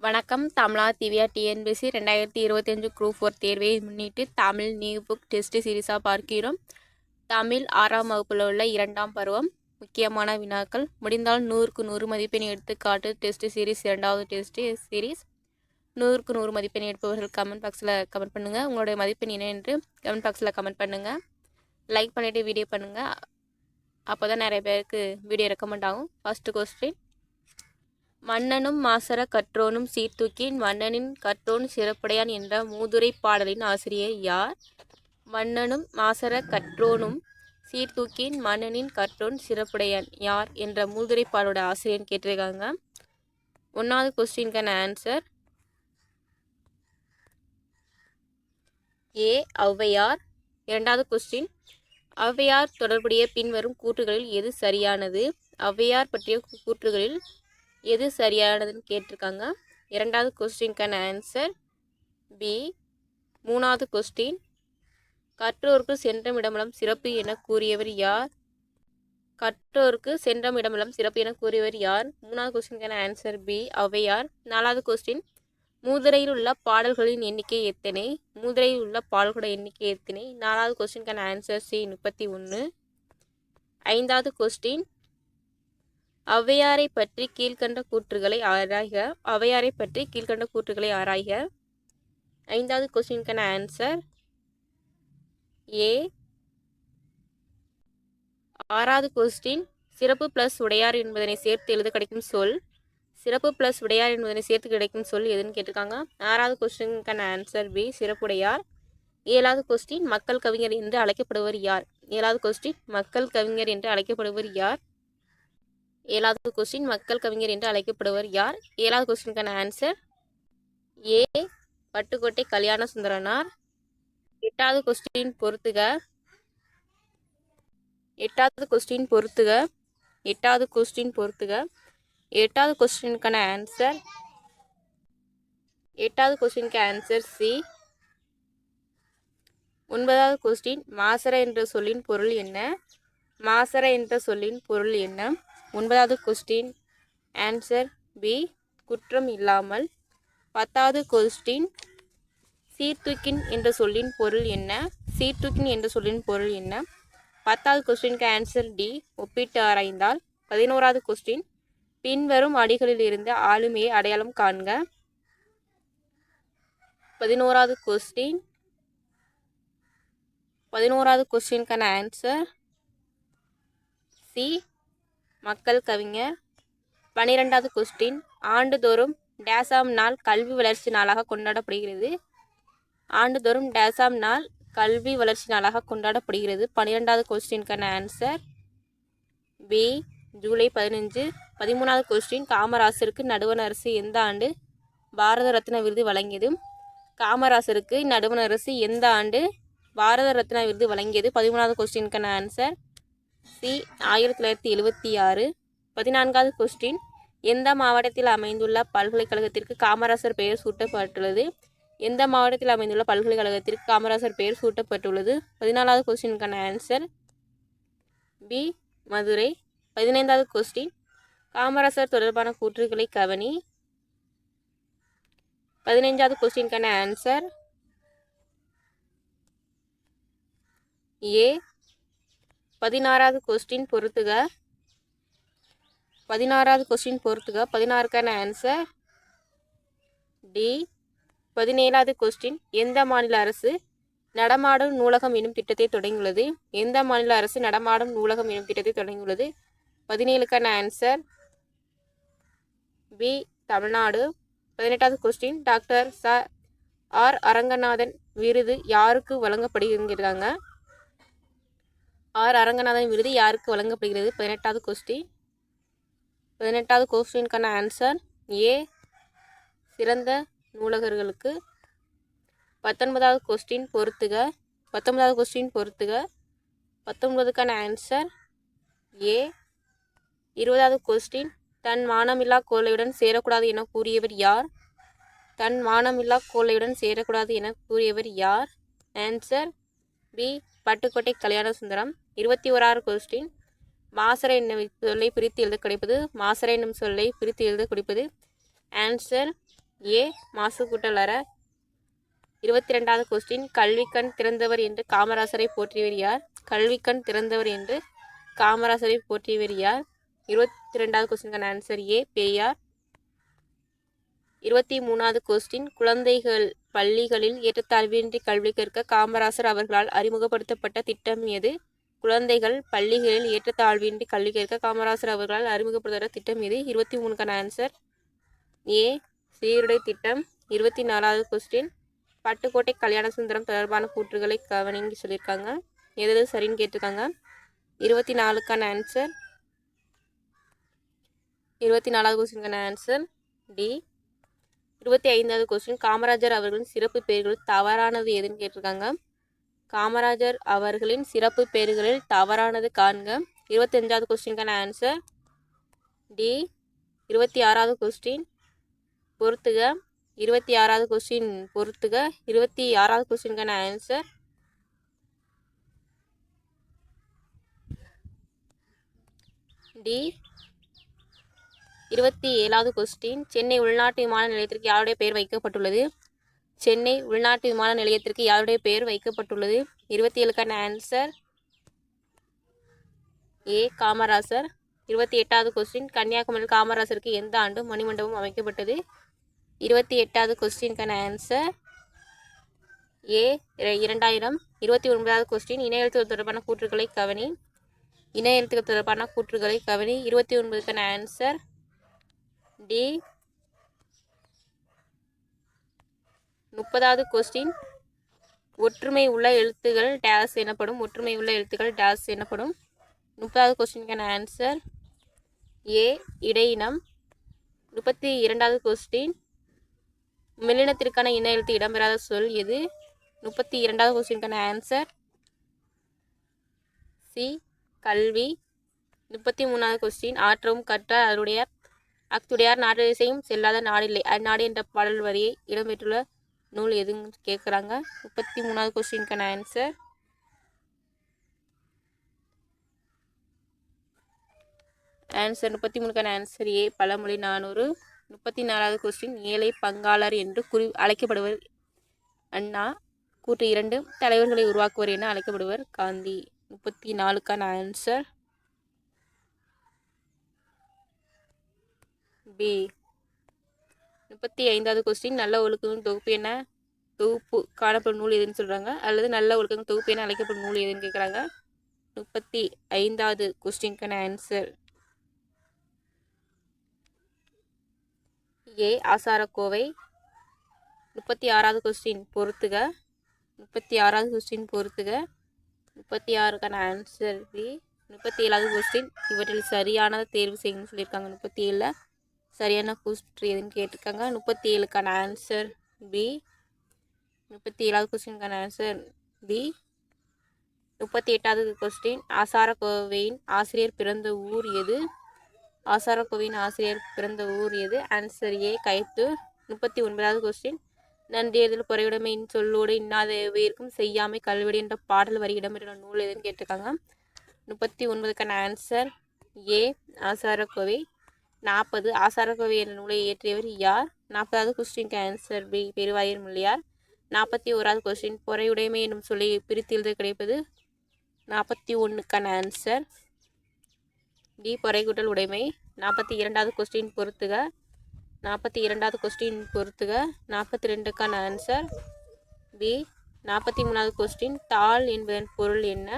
வணக்கம். தமிழா Divya TNPSC 2025 group 4 தேர்வை முன்னிட்டு தமிழ் நியூ புக் டெஸ்ட் சீரிஸாக பார்க்கிறோம். தமிழ் 6ஆம் வகுப்பில் உள்ள 2ஆம் பருவம் முக்கியமான வினாக்கள். முடிந்தால் 100க்கு 100 மதிப்பெண் எடுத்துக்காட்டு டெஸ்ட் சீரிஸ் 2வது டெஸ்ட் சீரிஸ். 100க்கு 100 மதிப்பெண் எடுப்பவர்கள் கமெண்ட் பாக்ஸில் கமெண்ட் பண்ணுங்கள். உங்களுடைய மதிப்பெண் என்ன என்று கமெண்ட் பாக்ஸில் கமெண்ட் பண்ணுங்கள். லைக் பண்ணிவிட்டு வீடியோ பண்ணுங்கள். அப்போ தான் நிறைய பேருக்கு வீடியோ ரெக்கமெண்ட் ஆகும். ஃபஸ்ட்டு கொஸ்டின், மன்னனும் மாசற கற்றோனும் சீர்தூக்கின் மன்னனின் கற்றோன் சிறப்புடையான் என்ற மூதுரை பாடலின் ஆசிரியர் யார்? மன்னனும் மாசற கற்றோனும் சீர்தூக்கின் மன்னனின் கற்றோன் சிறப்புடையான் யார் என்ற மூதுரை பாடலோட ஆசிரியர் கேட்டிருக்காங்க. 1வது கொஸ்டினுக்கான ஆன்சர் ஏ ஔவையார். 2வது கொஸ்டின், ஔவையார் தொடர்புடைய பின்வரும் கூற்றுகளில் எது சரியானது? ஔவையார் பற்றிய கூற்றுகளில் எது சரியானதுன்னு கேட்டிருக்காங்க. 2வது கொஸ்டினுக்கான ஆன்சர் பி. 3வது கொஸ்டின், கற்றோருக்கு சென்றமிடமெல்லாம் சிறப்பு என கூறியவர் யார்? கற்றோருக்கு சென்றமிடமெல்லாம் சிறப்பு என கூறியவர் யார்? 3வது கொஸ்டினுக்கான ஆன்சர் பி ஔவையார். 4வது கொஸ்டின், மூதுரையில் உள்ள பாடல்களின் எண்ணிக்கை எத்தனை? மூதுரையில் உள்ள பாடல்களோட எண்ணிக்கை எத்தனை? 4வது கொஸ்டினுக்கான ஆன்சர் சி 31. 5வது கொஸ்டின், ஔவையாரை பற்றி கீழ்கண்ட கூற்றுகளை ஆராய்க. ஔவையாரை பற்றி கீழ்கண்ட கூற்றுகளை ஆராய்க. 5வது கொஸ்டினுக்கான ஆன்சர் ஏ. 6வது கொஸ்டின், சிறப்பு பிளஸ் உடையார் என்பதனை சேர்த்து எழுத கிடைக்கும் சொல். சிறப்பு பிளஸ் உடையார் என்பதனை சேர்த்து கிடைக்கும் சொல் எதுன்னு கேட்டிருக்காங்க. 6வது கொஸ்டினுக்கான ஆன்சர் பி சிறப்புடையார். 7வது கொஸ்டின், மக்கள் கவிஞர் என்று அழைக்கப்படுவர் யார்? 7வது கொஸ்டின், மக்கள் கவிஞர் என்று அழைக்கப்படுவர் யார்? 7வது கொஸ்டின், மக்கள் கவிஞர் என்று அழைக்கப்படுவர் யார்? 7வது கொஸ்டினுக்கான ஆன்சர் ஏ பட்டுக்கோட்டை கல்யாண சுந்தரனார். 8வது கொஸ்டின் பொறுத்துக. 8வது கொஸ்டின் பொறுத்துக. 8வது கொஸ்டின் பொறுத்துக. 8வது கொஸ்டினுக்கான ஆன்சர் 8வது கொஸ்டினுக்கு ஆன்சர் சி. 9வது கொஸ்டின், மாசற என்ற சொல்லின் பொருள் என்ன? மாசற என்ற சொல்லின் பொருள் என்ன? 9வது கொஸ்டின் ஆன்சர் பி குற்றம் இல்லாமல். 10வது கொஸ்டின், சீர்தூக்கின் என்ற சொல்லின் பொருள் என்ன? சீர்தூக்கின் என்ற சொல்லின் பொருள் என்ன? 10வது கொஸ்டினுக்கு ஆன்சர் டி ஒப்பிட்டு ஆராய்ந்தால். 11வது கொஸ்டின், பின்வரும் அடிகளில் இருந்து ஆளுமையை அடையாளம் காண்க. 11வது கொஸ்டின் 11வது கொஸ்டினுக்கான ஆன்சர் சி மக்கள் கவிஞர். 12வது கொஸ்டின், ஆண்டுதோறும் டேசாம் நாள் கல்வி வளர்ச்சி நாளாக கொண்டாடப்படுகிறது. ஆண்டுதோறும் டேசாம் நாள் கல்வி வளர்ச்சி நாளாக கொண்டாடப்படுகிறது. 12வது கொஸ்டினுக்கான ஆன்சர் பி ஜூலை 15. 13வது கொஸ்டின், காமராசருக்கு நடுவண் அரசு எந்த ஆண்டு பாரத ரத்னா விருது வழங்கியது? காமராசருக்கு நடுவண் அரசு எந்த ஆண்டு பாரத ரத்னா விருது வழங்கியது? 13வது கொஸ்டினுக்கான ஆன்சர் சி 1976. 14வது கொஸ்டின், எந்த மாவட்டத்தில் அமைந்துள்ள பல்கலைக்கழகத்திற்கு காமராசர் பெயர் சூட்டப்பட்டுள்ளது? எந்த மாவட்டத்தில் அமைந்துள்ள பல்கலைக்கழகத்திற்கு காமராசர் பெயர் சூட்டப்பட்டுள்ளது? 14வது கொஸ்டினுக்கான ஆன்சர் பி மதுரை. 15வது கொஸ்டின், காமராசர் தொடர்பான கூற்றுகளை கவனி. 15வது கொஸ்டினுக்கான ஆன்சர் ஏ. 16வது கொஸ்டின் பொறுத்துக. 16வது கொஸ்டின் பொறுத்துக. 16க்கான ஆன்சர் டி. 17வது கொஸ்டின், எந்த மாநில அரசு நடமாடும் நூலகம் எனும் திட்டத்தை தொடங்கியுள்ளது? எந்த மாநில அரசு நடமாடும் நூலகம் எனும் திட்டத்தை தொடங்கியுள்ளது? 17க்கான ஆன்சர் பி தமிழ்நாடு. 18வது கொஸ்டின், டாக்டர் ஆர் அரங்கநாதன் விருது யாருக்கு வழங்கப்படுகிறாங்க? ஆர் அரங்கநாதன் விருது யாருக்கு வழங்கப்படுகிறது? 18வது கொஸ்டின். 18வது கொஸ்டினுக்கான ஆன்சர் ஏ சிறந்த நூலகர்களுக்கு. 19வது கொஸ்டின் பொறுத்துக. 19வது கொஸ்டின் பொறுத்துக. 19க்கான ஆன்சர் ஏ. 20வது கொஸ்டின், தன் மானமில்லா கோழையுடன் சேரக்கூடாது என கூறியவர் யார்? தன் மானமில்லா கோழையுடன் சேரக்கூடாது என கூறியவர் யார்? Answer B Pattukkottai Kalyana Sundaram. 21வது question, மாசற என்னும் சொல்லை பிரித்து எழுத கிடைப்பது? மாசற என்னும் சொல்லை பிரித்து எழுத கிடைப்பது? ஆன்சர் ஏ மாசு கூட்டலற. 22வது கொஸ்டின் கல்விக்கண் திறந்தவர் என்று காமராசரை போற்றியவர் யார்? கல்விக்கண் திறந்தவர் என்று காமராசரை போற்றியவர் யார்? 22வது கொஸ்டினுக்கான ஆன்சர் ஏ பெரியார். 23வது கொஸ்டின் குழந்தைகள் பள்ளிகளில் ஏற்றத்தாழ்வின்றி கல்வி கற்க காமராசர் அவர்களால் அறிமுகப்படுத்தப்பட்ட திட்டம் எது? குழந்தைகள் பள்ளிகளில் ஏற்றத்தாழ்வின்றி கல்வி கற்க காமராசர் அவர்களால் அறிமுகப்படுத்தப்பட்ட திட்டம் எது? 23க்கான ஆன்சர் ஏ சீருடை திட்டம். 24வது கொஸ்டின் பட்டுக்கோட்டை கல்யாண சுந்தரம் தொடர்பான கூற்றுகளை கவனிங்க சொல்லியிருக்காங்க. எது சரின்னு கேட்டிருக்காங்க. 24க்கான ஆன்சர் 24வது கொஸ்டினுக்கான ஆன்சர் டி. 25வது கொஸ்டின் காமராஜர் அவர்களின் சிறப்பு பெயர்களில் தவறானது எதுன்னு கேட்டிருக்காங்க. காமராஜர் அவர்களின் சிறப்பு பெயர்களில் தவறானது காண்க. 25வது கொஸ்டினுக்கான ஆன்சர் டி. 26வது கொஸ்டின் பொறுத்துக. 26வது கொஸ்டின் பொறுத்துக. 26வது கொஸ்டினுக்கான ஆன்சர் டி. 27வது கொஸ்டின் சென்னை உள்நாட்டு விமான நிலையத்திற்கு யாருடைய பெயர் வைக்கப்பட்டுள்ளது? சென்னை உள்நாட்டு விமான நிலையத்திற்கு யாருடைய பெயர் வைக்கப்பட்டுள்ளது? 27க்கான ஆன்சர் ஏ காமராசர். 28வது கொஸ்டின் கன்னியாகுமரியில் காமராசருக்கு எந்த ஆண்டு மணிமண்டபம் அமைக்கப்பட்டது? 28வது கொஸ்டினுக்கான ஆன்சர் ஏ 2000. 29வது கொஸ்டின் இணை எழுத்துக்கள் தொடர்பான கூற்றுகளை கவனி. இணை எழுத்துக்கள் தொடர்பான கூற்றுகளை கவனி. 29க்கான ஆன்சர் டி. 30வது கொஸ்டின் ஒற்றுமை உள்ள எழுத்துக்கள் டேஸ் எனப்படும். ஒற்றுமை உள்ள எழுத்துக்கள் டேஸ் எனப்படும். 30வது கொஸ்டினுக்கான ஆன்சர் ஏ இடையினம். 32வது கொஸ்டின் மெல்லினத்திற்கான இன எழுத்து இடம்பெறாத சொல் எது? 32வது கொஸ்டினுக்கான ஆன்சர் சி கல்வி. 33வது கொஸ்டின் ஆற்றவும் கற்றார் அருடையார் அக்துடையார் நாடு இசையும் செல்லாத நாடில்லை அந்நாடு என்ற பாடல் வரியை இடம்பெற்றுள்ள நூல் எதுன்னு கேட்குறாங்க. 33வது கொஸ்டினுக்கான ஆன்சர் ஆன்சர் 33க்கான ஆன்சர் ஏ பழமொழி 400. 34வது கொஸ்டின் ஏழை பங்காளர் என்று அழைக்கப்படுவர் அண்ணா. கூற்று 2 தலைவர்களை உருவாக்குவர் என அழைக்கப்படுவர் காந்தி. 34க்கான ஆன்சர் பி. 35வது கொஸ்டின் நல்ல ஒழுக்கங்களின் தொகுப்பு என தொகுப்பு காணப்படும் நூல் எதுன்னு சொல்கிறாங்க. அல்லது நல்ல ஒழுக்கங்கள் தொகுப்பு என அழைக்கப்படும் நூல் எதுன்னு கேட்குறாங்க. 35வது கொஸ்டினுக்கான ஆன்சர் ஏ ஆசாரக்கோவை. 36வது கொஸ்டின் பொறுத்துக. 36வது கொஸ்டின் பொறுத்துக. 36க்கான ஆன்சர் பி. 37வது கொஸ்டின் இவற்றில் சரியானதை தேர்வு செய்யணும்னு சொல்லியிருக்காங்க. 37ல் சரியான கூற்று எதுன்னு கேட்டிருக்காங்க. 37க்கான ஆன்சர் பி. 37வது கொஸ்டினுக்கான ஆன்சர் பி. 38வது கொஸ்டின் ஆசாரக்கோவையின் ஆசிரியர் பிறந்த ஊர் எது? ஆசாரக்கோவையின் ஆசிரியர் பிறந்த ஊர் எது? Answer A கைத்தூர். 39வது கொஸ்டின் நன்றியதில் பொறையுடைமையின் சொல்லோடு இன்னாத உயிர்க்கும் செய்யாமை கல்வெடி என்ற பாடல் வரி இடம்பெற்ற நூல் எதுன்னு கேட்டிருக்காங்க. 39க்கான ஆன்சர் ஏ ஆசாரக்கோவை. 40 ஆசாரக்கோவை என்ற நூலை இயற்றியவர் யார்? 40வது கொஸ்டினுக்கு ஆன்சர் பி பெருவாயர் முள்ளியார். 41வது கொஸ்டின் பொறையுடைமை என்னும் சொல்லி பிரித்து எழுத கிடைப்பது? 41க்கான ஆன்சர் டி பொறைக்கூட்டல் உடைமை. 42வது கொஸ்டின் பொறுத்துக. 42வது கொஸ்டின் பொறுத்துக. 42க்கான ஆன்சர் பி. 43வது கொஸ்டின் தாள் என்பதன் பொருள் என்ன?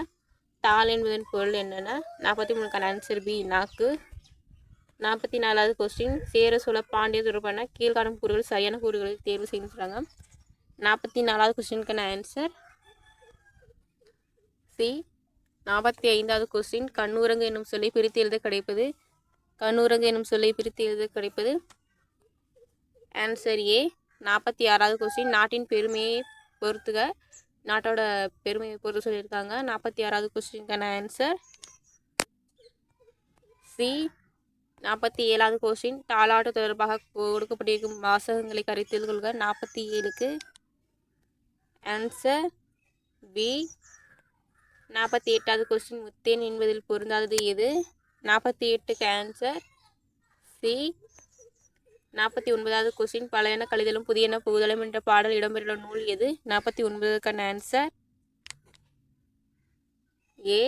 தாள் என்பதன் பொருள் என்னென்ன? 43க்கான ஆன்சர் பி நாக்கு. 44வது கொஸ்டின் சேர சோழ பாண்டிய தொடர்பான கீழ்காணும் கூறுகள் சரியான கூறுகளை தேர்வு செய்து சொல்கிறாங்க. 44வது கொஸ்டினுக்கான ஆன்சர் சி. 45வது கொஸ்டின் கண்ணூரங்கு என்னும் சொல்லை பிரித்து எழுத கிடைப்பது? கண்ணூரங்கு என்னும் சொல்லை பிரித்து எழுத கிடைப்பது? Answer A. 46வது கொஸ்டின் நாட்டின் பெருமையை பொறுத்துக. நாட்டோட பெருமையை பொறுத்து சொல்லியிருக்காங்க. 46வது கொஸ்டினுக்கான ஆன்சர் சி. 47வது கொஸ்டின் தாலாட்டு தொடர்பாக கொடுக்கப்பட்டிருக்கும் வாசகங்களை கருத்தில் கொள்க. 47க்கு ஆன்சர் பி. 48வது கொஸ்டின் முத்தேன் என்பதில் பொருந்தாதது எது? 48க்கு ஆன்சர் சி. 49வது கொஸ்டின் பழையன கழிதலும் புதியன புகுதலும் என்ற பாடல் இடம்பெற்றுள்ள நூல் எது? 49க்கான ஆன்சர் ஏ.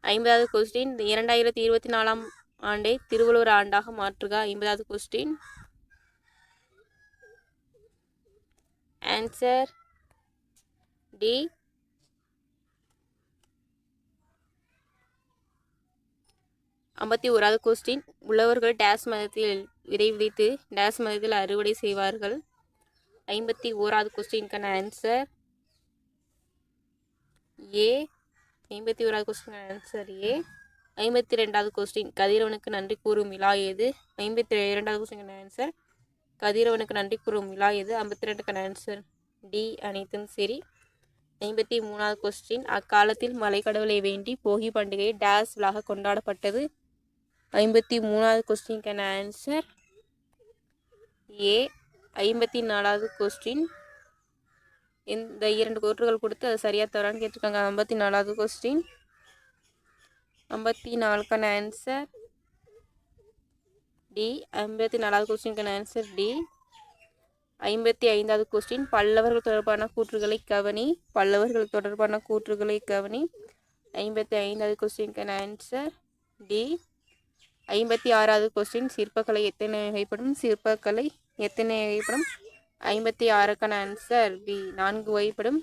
50வது கொஸ்டின் 2024ஆம் ஆண்டை திருவள்ளுவர் ஆண்டாக மாற்றுக. 50வது கொஸ்டின் ஆன்சர் டி. 51வது கொஸ்டின் உழவர்கள் டேஸ் மதத்தில் விதை விதைத்து டேஸ் மதத்தில் அறுவடை செய்வார்கள். 51வது கொஸ்டினுக்கான ஆன்சர் ஏ. 51வது கொஸ்டின் ஆன்சர் ஏ. 52வது கொஸ்டின் கதிரவனுக்கு நன்றி கூறும் விழா எது? 52வது கொஸ்டின் ஆன்சர் கதிரவனுக்கு நன்றி கூறும் விழா எது? 52க்கான ஆன்சர் டி அனைத்தும் சரி. 53வது கொஸ்டின் அக்காலத்தில் மலைக்கடவுளை வேண்டி போகி பண்டிகை டேஸ் விழாக கொண்டாடப்பட்டது. 53வது கொஸ்டினுக்கான ஆன்சர் ஏ. 54வது கொஸ்டின் இந்த 2 கூற்றுகள் கொடுத்து அது சரியா தவறான்னு கேட்டிருக்காங்க. 54வது கொஸ்டின் 54க்கான ஆன்சர் டி. 54வது கொஸ்டினுக்கான ஆன்சர் டி. 55வது கொஸ்டின் பல்லவர்கள் தொடர்பான கூற்றுகளை கவனி. பல்லவர்கள் தொடர்பான கூற்றுகளை கவனி. 55வது கொஸ்டினுக்கான ஆன்சர் டி. 56வது கொஸ்டின் சிற்பக்கலை எத்தனை வகைப்படும்? சிற்பக்கலை எத்தனை வகைப்படும்? 56க்கான ஆன்சர் பி 4 வகைப்படும்.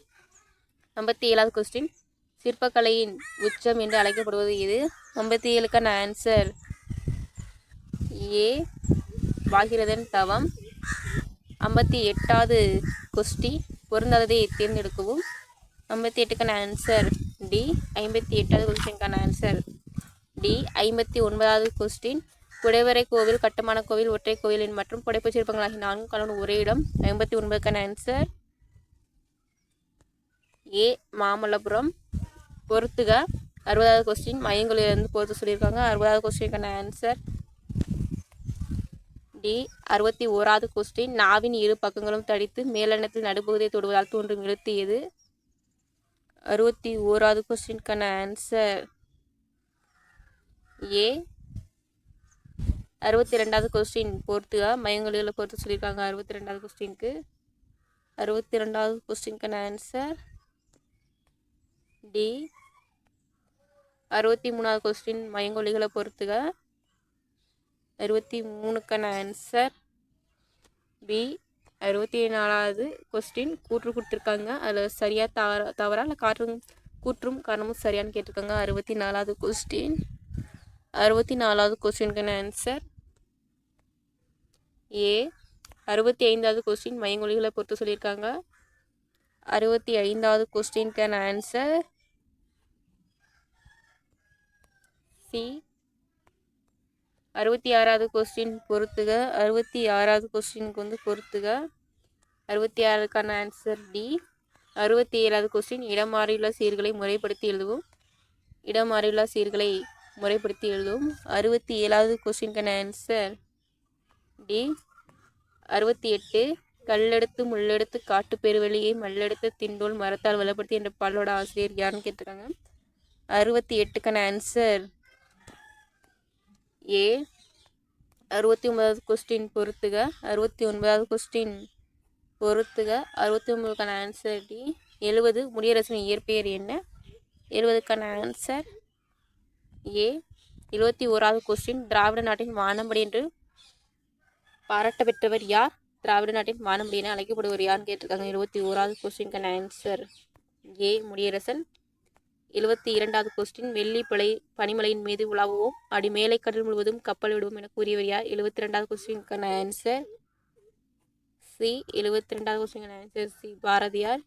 57வது கொஸ்டின் சிற்பக்கலையின் உச்சம் என்று அழைக்கப்படுவது எது? 57க்கான ஆன்சர் ஏ பாகிரதன் தவம். 58வது கொஸ்டின் பொருந்தாததை தேர்ந்தெடுக்கவும். 58க்கான ஆன்சர் டி. 58வது கொஸ்டினுக்கான ஆன்சர் டி. 59வது கொஸ்டின் குடைவரை கோவில் கட்டுமான கோவில் ஒற்றை கோவில் மற்றும் புடைப்புச் சிற்பங்கள் ஆகிய 4 கலந்து ஒரே இடம். 59க்கான ஆன்சர் ஏ. மாமல்லபுரம். பொறுத்துக. 60வது கொஸ்டின் மையங்களிலிருந்து பொறுத்து சொல்லியிருக்காங்க. 60வது கொஸ்டினுக்கான ஆன்சர் டி. 61வது கொஸ்டின் நாவின் இரு பக்கங்களும் தடித்து மேலெண்ணத்தில் நடுப்பகுதியை தொடுவதால் தோன்றும் எழுத்து எது? 61வது கொஸ்டினுக்கான ஆன்சர் ஏ. 62வது கொஸ்டின் பொறுத்துக. மையங்களில் பொறுத்து சொல்லியிருக்காங்க. 62வது கொஸ்டினுக்கு 62வது கொஸ்டினுக்கான ஆன்சர் டி. 63வது கொஸ்டின் மையங்கொல்லிகளை பொறுத்துக. 63க்கான ஆன்சர் பி. 64வது கொஸ்டின் கூற்று கொடுத்துருக்காங்க. அதில் சரியா தவறா இல்லை கூற்றும் காரணமும் சரியான்னு கேட்டிருக்காங்க. 64வது கொஸ்டின் 64வது கொஸ்டினுக்கான ஆன்சர் ஏ. 65வது கொஸ்டின் மையங்கொல்லிகளை பொறுத்து சொல்லியிருக்காங்க. 65வது கொஸ்டினுக்கான ஆன்சர் சி. 66வது கொஸ்டின் பொறுத்துக. 66வது கொஸ்டினுக்கு பொறுத்துக. 66க்கான ஆன்சர் டி. 67வது கொஸ்டின் இடமாறியுள்ள சீர்களை முறைப்படுத்தி எழுதுவோம். இடமாறியுள்ள சீர்களை முறைப்படுத்தி எழுதுவோம். 67வது கொஸ்டினுக்கான ஆன்சர் டி. 68 கல்லெடுத்து முள்ளெடுத்து காட்டு பெருவெளியை மல்லெடுத்து திண்டோல் மரத்தால் வளப்படுத்தி என்ற பாடலோட ஆசிரியர் யாருன்னு கேட்டிருக்காங்க. 68க்கான ஆன்சர் ஏ. 69வது கொஸ்டின் பொறுத்துக. 69வது கொஸ்டின் பொறுத்துக. 69க்கான ஆன்சர் டி. 70 முடியரசனின் இயற்பெயர் என்ன? 70க்கான ஆன்சர் ஏ. 71வது கொஸ்டின் திராவிட நாட்டின் வானம்படி என்று பாராட்ட பெற்றவர் யார்? திராவிட நாட்டின் வானம்படி என அழைக்கப்படுவர் யாருன்னு கேட்டிருக்காங்க. 71வது கொஸ்டினுக்கான ஆன்சர் ஏ. முடியரசன். 72வது கொஸ்டின் வெள்ளி பனிமலையின் மீது உலாவுவோம் அடி மேலை கடல் முழுவதும் கப்பல் விடுவோம் என கூறியவர் யார்? 72வது கொஸ்டினுக்கான ஆன்சர் சி. 72வது கொஸ்டினுக்கான ஆன்சர் சி. பாரதியார்.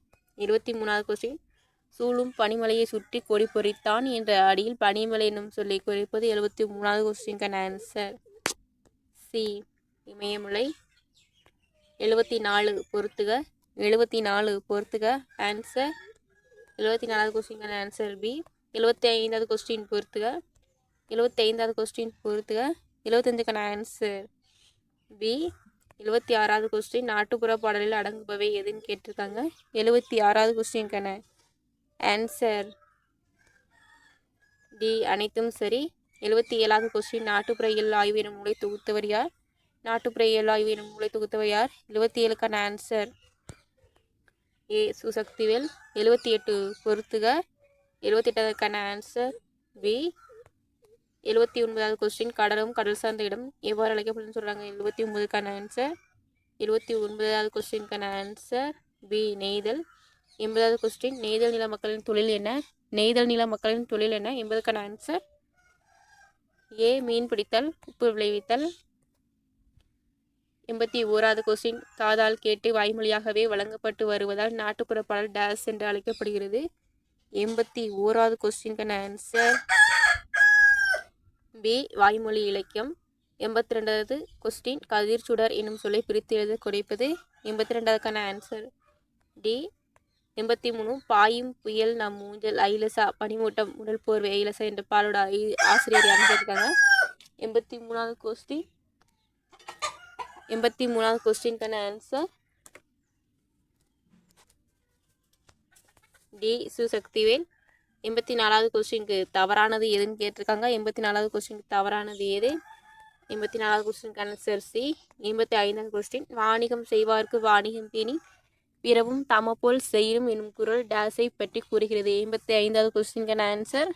23வது கொஸ்டின் சூழும் பனிமலையை சுற்றி கொடி பொறித்தான் என்ற அடியில் பனிமலை என்னும் சொல்லை குறிப்பது. 73வது கொஸ்டினுக்கான ஆன்சர் சி. இமயமலை. 74 பொறுத்துக. 74 பொறுத்துக. ஆன்சர் 74வது கொஸ்டினுக்கான ஆன்சர் பி. 75வது கொஸ்டின் பொறுத்துக. 75வது கொஸ்டின் பொறுத்துக. 75க்கான ஆன்சர் பி. 76வது கொஸ்டின் நாட்டுப்புற பாடலில் அடங்குபவை எதுன்னு கேட்டிருக்காங்க. 76வது கொஸ்டினுக்கான ஆன்சர் டி அனைத்தும் சரி. 77வது கொஸ்டின் நாட்டுப்புற இயல் ஆய்வு எனும் நூலை தொகுத்தவர் யார்? நாட்டுப்புற இயல் ஆய்வு எனும் நூலை தொகுத்தவர் யார்? 77க்கான ஆன்சர் ஏ சுசக்திவேல். 78 பொறுத்துக. 78க்கான ஆன்சர் பி. 79வது கொஸ்டின் கடலும் கடல் சார்ந்த இடம் எவ்வாறு அழைக்கப்படுதுன்னு சொல்கிறாங்க. 79க்கான ஆன்சர் 79வது கொஸ்டினுக்கான ஆன்சர் பி நெய்தல். 80வது கொஸ்டின் நெய்தல் நில மக்களின் தொழில் என்ன? நெய்தல் நில மக்களின் தொழில் என்ன? 80க்கான ஆன்சர் ஏ மீன் பிடித்தல் உப்பு விளைவித்தல். 81வது கொஸ்டின் காதால் கேட்டு வாய்மொழியாகவே வழங்கப்பட்டு வருவதால் நாட்டுப்புற பாடல் டேஸ் என்று அழைக்கப்படுகிறது. 81வது கொஸ்டினுக்கான ஆன்சர் பி வாய்மொழி இலக்கியம். 82வது கொஸ்டின் கதிர் சுடர் என்னும் சொல்லை பிரித்து எழுத குறைப்பது. 82க்கான ஆன்சர் டி. 83 பாயும் புயல் நம் ஊஞ்சல் ஐலசா பனிமூட்டம் உடல் போர்வை ஐலசா என்ற பாலோட ஆசிரியர் யாருன்னு கேட்டிருக்காங்க. 83வது கொஸ்டின் 83வது கொஸ்டினுக்கான ஆன்சர் டி சுசக்திவேல். 84வது கொஸ்டினுக்கு தவறானது எதுன்னு கேட்டிருக்காங்க. 84வது கொஸ்டினுக்கு தவறானது எது? 84வது கொஸ்டினுக்கு ஆன்சர் சி. 85வது கொஸ்டின் வாணிகம் செய்வார்க்கு வாணிகம் பேணி பிறவும் தமபோல் செய்யும் என்னும் குறள் டேஸை பற்றி கூறுகிறது. 85வது கொஸ்டினுக்கான ஆன்சர்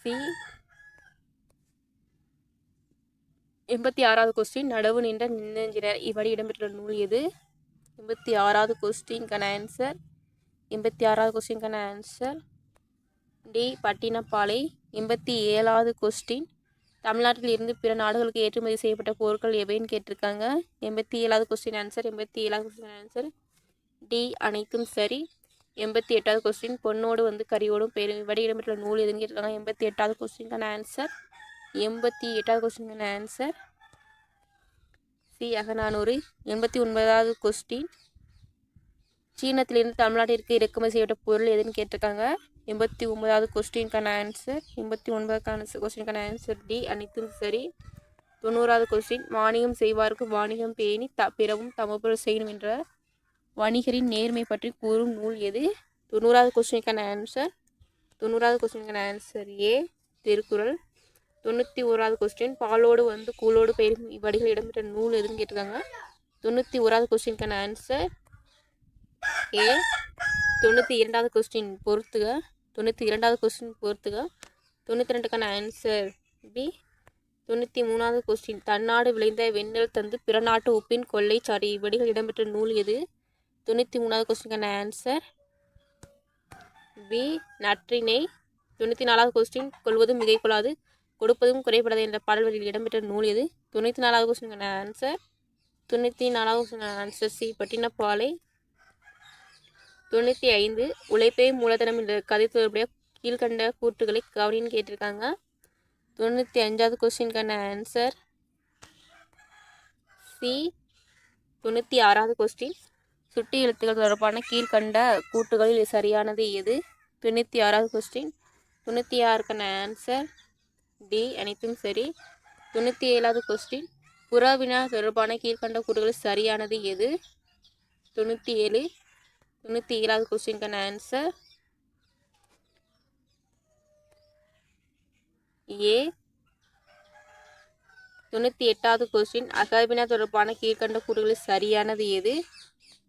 சி. 86வது கொஸ்டின் நடவு நின்ற நின்னஞ்சினர் இவ்வடி இடம்பெற்ற நூல் எது? 86வது கொஸ்டினுக்கான ஆன்சர் 86வது கொஸ்டினுக்கான ஆன்சர் டி பட்டினப்பாலை. 87வது கொஸ்டின் தமிழ்நாட்டில் இருந்து பிற நாடுகளுக்கு ஏற்றுமதி செய்யப்பட்ட பொருட்கள் எவைன்னு கேட்டிருக்காங்க. 87வது கொஸ்டின் ஆன்சர் 87வது கொஸ்டின் ஆன்சர் டி அனைத்தும் சரி. 88வது கொஸ்டின் பொன்னோடு வந்து கரியோடும் பெரும் இவ்வடி இடம்பெற்ற நூல் எதுன்னு கேட்டிருக்காங்க. 88வது கொஸ்டினுக்கான ஆன்சர் 88வது கொஸ்டினுக்கான ஆன்சர் சி அகநானூறு. 89வது கொஸ்டின் சீனத்திலிருந்து தமிழ்நாட்டிற்கு இறக்குமதி செய்யப்பட்ட பொருள் எதுன்னு கேட்டிருக்காங்க. 89வது கொஸ்டினுக்கான ஆன்சர் 89க்கான கொஸ்டினுக்கான ஆன்சர் டி அனைத்தும் சரி. 90வது கொஸ்டின் வாணிகம் செய்வார்க்கு வாணிகம் பேணி பிறவும் தமபோல் செய்யணும் என்ற வணிகரின் நேர்மை பற்றி கூறும் நூல் எது? 90வது கொஸ்டினுக்கான ஆன்சர் 90வது கொஸ்டினுக்கான ஆன்சர் ஏ திருக்குறள். 91வது கொஸ்டின் பாலோடு வந்து கூலோடு பெயரும் இவ்வடிகள் இடம்பெற்ற நூல் எதுன்னு கேட்டிருக்காங்க. 91வது கொஸ்டினுக்கான ஆன்சர் ஏ. 92வது கொஸ்டின் பொறுத்துக. 92வது கொஸ்டின் பொறுத்துக. 92க்கான ஆன்சர் பி. 93வது கொஸ்டின் தன்னாடு விளைந்த வெண்ணெல் தந்து பிற நாட்டு உப்பின் கொள்ளை சாடி இவ்வடிகள் இடம்பெற்ற நூல் எது? 93வது கொஸ்டினுக்கான ஆன்சர் பி நற்றிணை. 94வது கொஸ்டின் கொள்வதும் மிகை கொள்ளாது கொடுப்பதும் குறைபடாது என்ற பாடல் வரியில் இடம்பெற்ற நூல் எது? 94வது கொஸ்டினுக்கான ஆன்சர் 94வது கொஸ்டினுக்கான ஆன்சர் சி பட்டினப்பாலை. 95 உழைப்பே மூலதனம் என்ற கதை தொடர்புடைய கீழ்கண்ட கூற்றுகளை கவனின்னு கேட்டிருக்காங்க. 95வது கொஸ்டினுக்கான ஆன்சர் சி. 96வது கொஸ்டின் சுட்டி எழுத்துக்கள் தொடர்பான கீழ்கண்ட கூற்றுகளில் சரியானது எது? 96வது கொஸ்டின் 96க்கான ஆன்சர் டி அனைத்தும் சரி. 97வது கொஸ்டின் புறவினா தொடர்பான கீழ்கண்ட கூற்றுகளில் சரியானது எது? 97வது கொஸ்டினுக்கான ஆன்சர் ஏ. 98வது கொஸ்டின் அகவினா தொடர்பான கீழ்கண்ட கூற்றுகளில் சரியானது எது?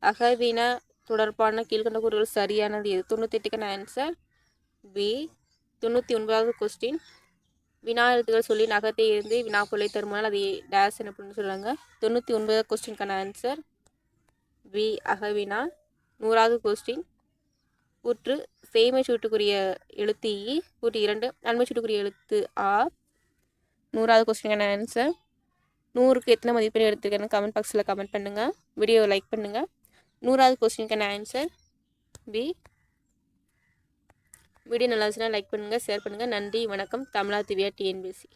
அகவினா தொடர்பான கீழ்கண்ட கூற்றுகள் சரியானது எது? 98க்கான ஆன்சர் பி. 99வது கொஸ்டின் வினா எழுத்துக்கள் சொல்லி நகத்தை இருந்து வினா பொருளை தருமானால் அது டேஸ் எனப்படும் சொல்லுவாங்க. 99வது கொஸ்டினுக்கான ஆன்சர் பி அகவினா. 100வது கொஸ்டின் கூற்று செய்மை சூட்டுக்குரிய எழுத்து இ, கூற்று 2 நன்மை சூட்டுக்குரிய எழுத்து ஆ. 100வது கொஸ்டினுக்கான ஆன்சர் 100க்கு எத்தனை மதிப்பெண் எடுத்துருக்கேன்னு கமெண்ட் பாக்ஸில் கமெண்ட் பண்ணுங்கள். வீடியோவை லைக் பண்ணுங்கள். 100வது கொஸ்டினுக்கான ஆன்சர் பி. வீடியோ நல்லா இருந்துச்சுன்னா லைக் பண்ணுங்கள், ஷேர் பண்ணுங்கள். நன்றி, வணக்கம். தமிழா திவ்யா டிஎன்பிஎஸ்சி.